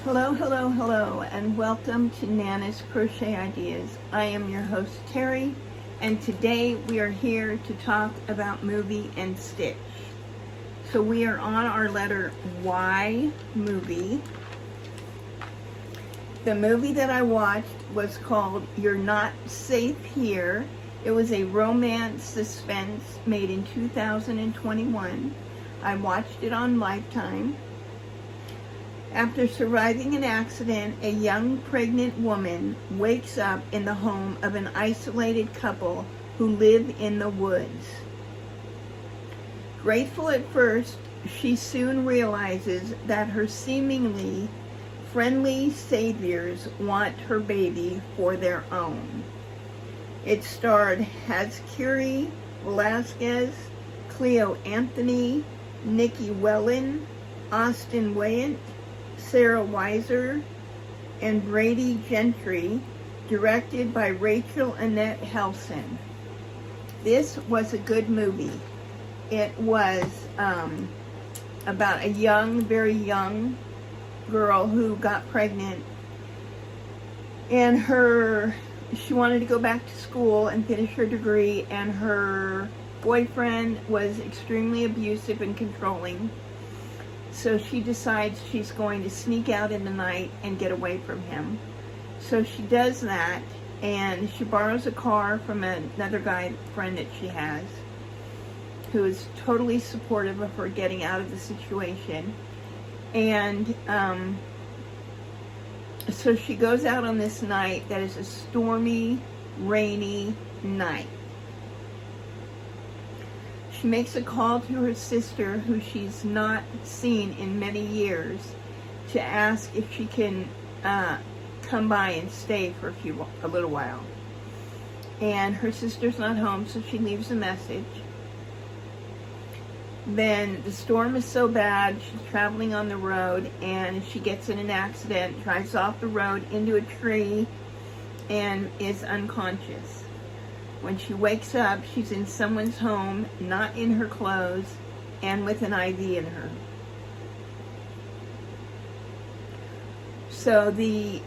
Hello, hello, hello, and welcome to Nana's Crochet Ideas. I am your host, Terry, and today we are here to talk about movie and stitch. So we are on our letter Y movie. The movie that I watched was called You're Not Safe Here. It was a romance suspense made in 2021. I watched it on Lifetime. After surviving an accident, a young pregnant woman wakes up in the home of an isolated couple who live in the woods. Grateful at first, she soon realizes that her seemingly friendly saviors want her baby for their own. It starred Hazkiri Velasquez, Cleo Anthony, Nikki Wellen, Austin Wayant, Sarah Weiser, and Brady Gentry, directed by Rachel Annette Helson. This was a good movie. It was about a very young girl who got pregnant, and she wanted to go back to school and finish her degree, and her boyfriend was extremely abusive and controlling. So she decides she's going to sneak out in the night and get away from him. So she does that, and she borrows a car from another guy friend that she has, who is totally supportive of her getting out of the situation. And so she goes out on this night that is a stormy, rainy night. She makes a call to her sister, who she's not seen in many years, to ask if she can come by and stay for a little while. And her sister's not home, so she leaves a message. Then the storm is so bad, she's traveling on the road, and she gets in an accident, drives off the road into a tree, and is unconscious. When she wakes up, she's in someone's home, not in her clothes, and with an IV in her. So the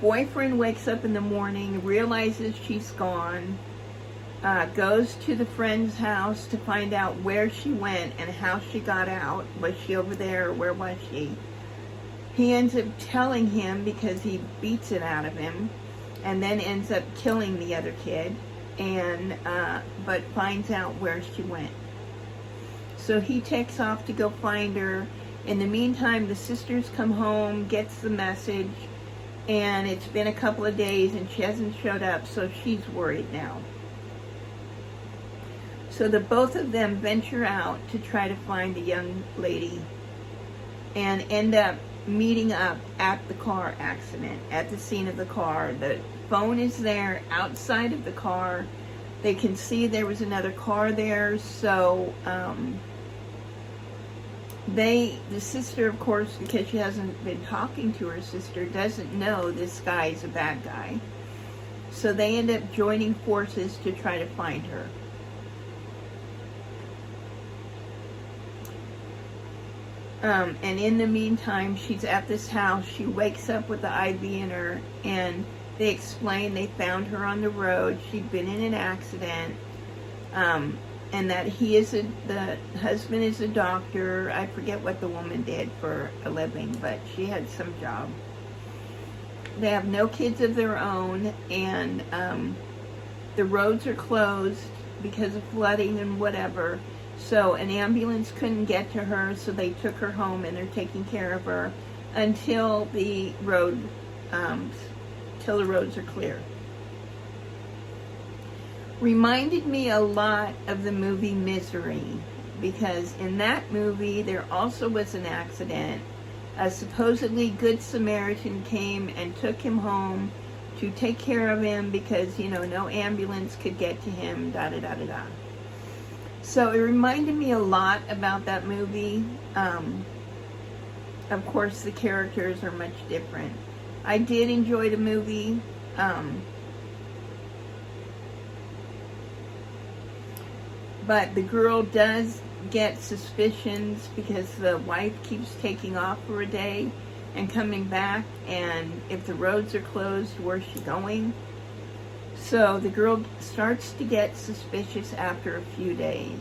boyfriend wakes up in the morning, realizes she's gone, goes to the friend's house to find out where she went and how she got out. Was she over there, or where was she? He ends up telling him because he beats it out of him, and then ends up killing the other kid, and but finds out where she went. So he takes off to go find her. In the meantime, the sisters come home, gets the message, and it's been a couple of days and she hasn't showed up, so she's worried now. So the both of them venture out to try to find the young lady, and end up meeting up at the car accident, at the scene of the car. The phone is there outside of the car. They can see there was another car there, so the sister, of course, because she hasn't been talking to her sister, doesn't know this guy is a bad guy. So they end up joining forces to try to find her. And in the meantime, she's at this house. She wakes up with the IV in her, and they explain they found her on the road. She'd been in an accident, and that the husband is a doctor. I forget what the woman did for a living, but she had some job. They have no kids of their own, and the roads are closed because of flooding and whatever. So an ambulance couldn't get to her, so they took her home, and they're taking care of her until the roads are clear. Reminded me a lot of the movie Misery, because in that movie there also was an accident. A supposedly good Samaritan came and took him home to take care of him because, no ambulance could get to him, da-da-da-da-da. So it reminded me a lot about that movie. Of course, the characters are much different. I did enjoy the movie. But the girl does get suspicions because the wife keeps taking off for a day. and coming back, and if the roads are closed, where's she going? So the girl starts to get suspicious after a few days.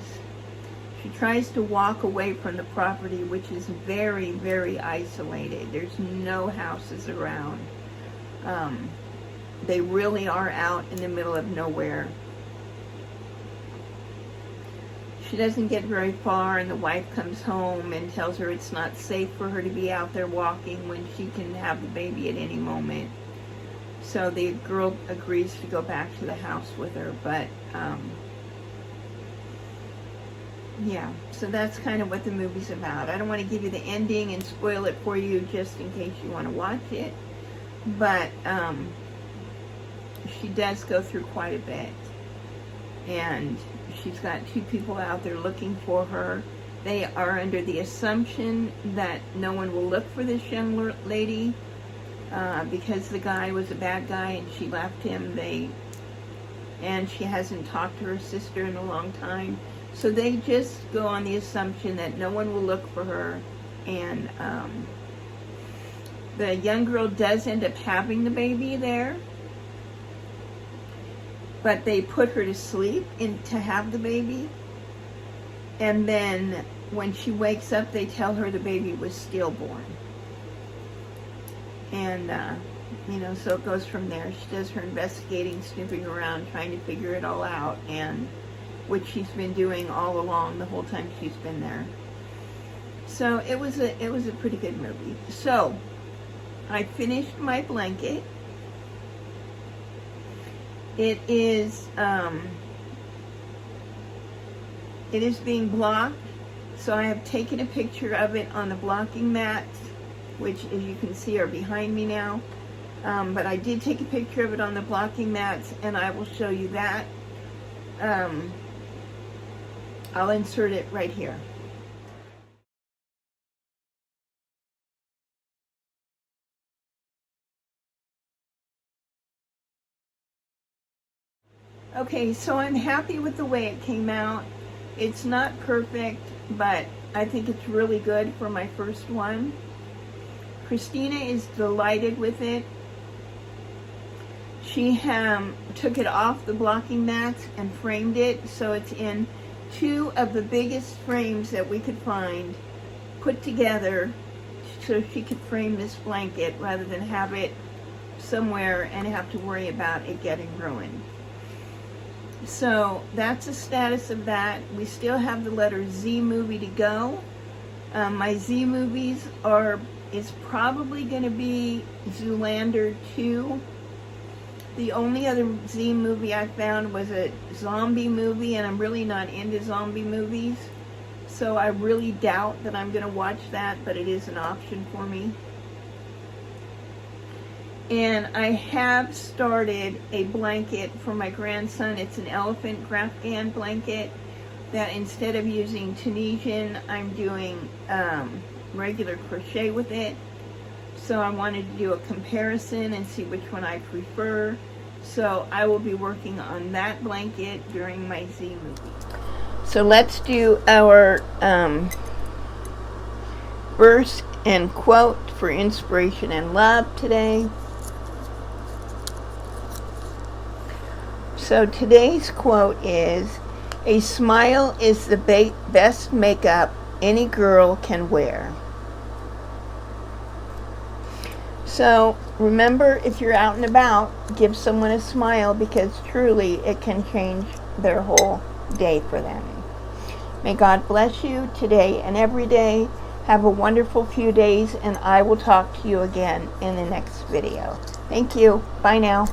She tries to walk away from the property, which is very, very isolated. There's no houses around. They really are out in the middle of nowhere. She doesn't get very far, and the wife comes home and tells her it's not safe for her to be out there walking when she can have the baby at any moment. So the girl agrees to go back to the house with her, but yeah, so that's kind of what the movie's about. I don't want to give you the ending and spoil it for you just in case you want to watch it, but she does go through quite a bit, and she's got 2 people out there looking for her. They are under the assumption that no one will look for this young lady because the guy was a bad guy and she left him. And she hasn't talked to her sister in a long time. So they just go on the assumption that no one will look for her. And the young girl does end up having the baby there. But they put her to sleep to have the baby. And then when she wakes up, they tell her the baby was stillborn. And, so it goes from there. She does her investigating, snooping around, trying to figure it all out, and which she's been doing all along the whole time she's been there. So it was a pretty good movie. So I finished my blanket. It is being blocked, so I have taken a picture of it on the blocking mats, which, as you can see, are behind me now. But I did take a picture of it on the blocking mats, and I will show you that. I'll insert it right here. Okay, so I'm happy with the way it came out. It's not perfect, but I think it's really good for my first one. Christina is delighted with it. She took it off the blocking mats and framed it, so it's in 2 of the biggest frames that we could find, put together so she could frame this blanket rather than have it somewhere and have to worry about it getting ruined. So that's the status of that. We still have the letter Z movie to go. My Z movies is probably going to be Zoolander 2. The only other Z movie I found was a zombie movie, and I'm really not into zombie movies. So I really doubt that I'm going to watch that, but it is an option for me. And I have started a blanket for my grandson. It's an elephant Afghan blanket that instead of using Tunisian, I'm doing regular crochet with it. So I wanted to do a comparison and see which one I prefer. So I will be working on that blanket during my Z movie. So let's do our verse and quote for inspiration and love today. So today's quote is, "A smile is the best makeup any girl can wear." So remember, if you're out and about, give someone a smile, because truly it can change their whole day for them. May God bless you today and every day. Have a wonderful few days, and I will talk to you again in the next video. Thank you. Bye now.